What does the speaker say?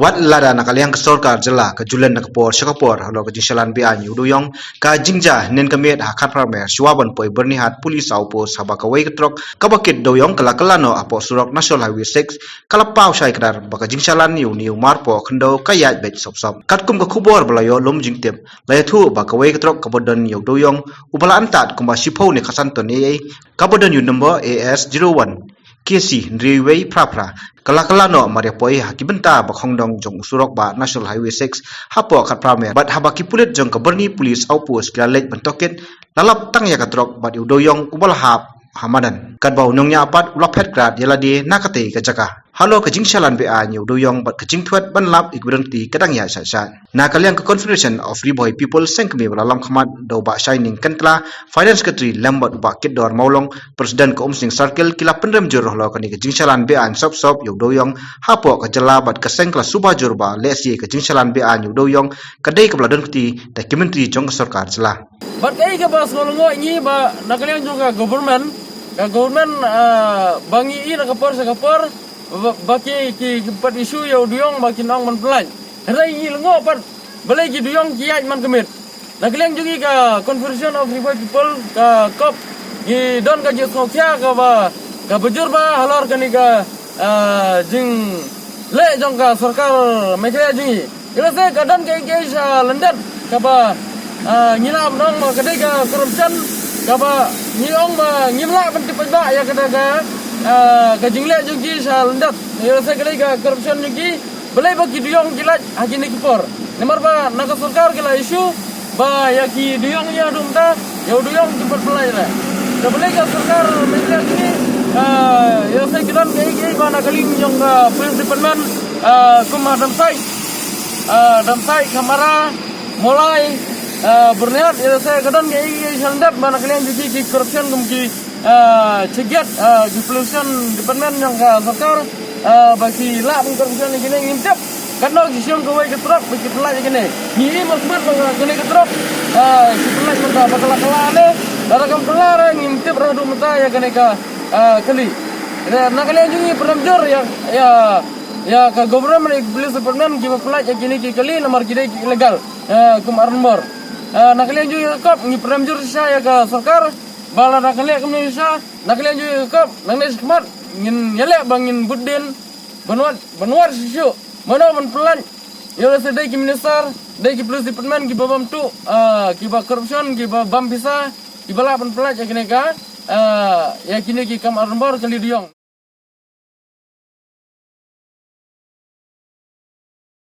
Wat lada nakaliang kesorkar jela ke julen nak por syakapor halo ke jingsalan bi anyu duyong ka jingja nen kemet hakan pramer syuaban poi bernihat pulis aupo sabak kawai ketrok kabakit duyong kala-kalano apo surok national highway 6 kalapau syai kedar baka jingsalan niu marpo kendo kayat bet sop-sop katkum ke kubor belayo lom jingtip layathu baka kawai ketrok kabodan yu duyong ubala antat kumba sipau ne kasanton kabodan yu number AS01 Kesi Nriwei Prapra kala-kalano mariapoi hakibenta bakhongdong jong usurok ba National Highway 6 hapo kat pramer bat habaki pulit jong kaberni pulis aupus kilalek bentoket lalap tang ya katrok bat udoyong ubalahap hamadan kat bau nongnya apat ulapet krat yaladi nakate kajaka halo kajingsalan ba anyu doyong bat kajingtwet banlap ikberenti kadang ya sat na kaliang ke Confederation of Riboy People sengkemi balalam khamat do ba shining kentla finance secretary lambat ba kidor maulong presiden ke umsing circle kila pendem jur lo kani kajingsalan ba an sop yu doyong hapo kajala bat kasengkla subajur ba lesi kajingsalan ba anyu doyong kadai kebeladon kti documentary jong sarkar jela bat kai ke bas ngolongo ini ba nakaliang juga government bangi i nakapor sakapor baki ki pat isu yo duyong baki nong man plan rai i lengo pat balai ki duyong kiai man kemit nakaliang juga ka Confederation of Riboy People ka kop ki don ka jis ngokya ka ba ka bujur ba halor kani ka jing le jong ka sarkar mekaya jingi ila se kadan kai sa landat ka ba ngilam dong ma kadai ka corruption kaba nyiong ma ngimla ban tipa ba ya kada ka jingle jugi sa landat yo sa kadai ka corruption jugi belai ba ki duyong kilat hagini kipor nemar ba naka sarkar kila isu ba ya ki duyong ya dumta ya duyong tipa pelai la ka belai ka sarkar media ni yo sa kidan kai ba nakaling yung police department kuma damsai kamera mulai berniat ya saya kadang kayak sandap mana kalian juga ki corruption kumki cegat di pollution department yang sarkar bagi lah corruption ini ngintip karena gision kawai ketrok bagi pelaj gini ni masmat gini ketrok si pelaj mata bakal kalane ada kam pelar ngintip radu mata ya gini ka kali nah kalian juga penamjur ya ke government police department ki pelaj gini ki kali nomor kidai ilegal kum armor nakalian juga kop ni penamjur saya ke sarkar bala nakalian ke Indonesia nakalian juga kop nangnes kemat ngin yale bangin budin banwar sisu mana man pelan yo sedai ki minister dai ki police department ki babam tu ki ba corruption ki ba bam bisa ki bala pan pelan ya kini ka ya kini ki kam armor kali diong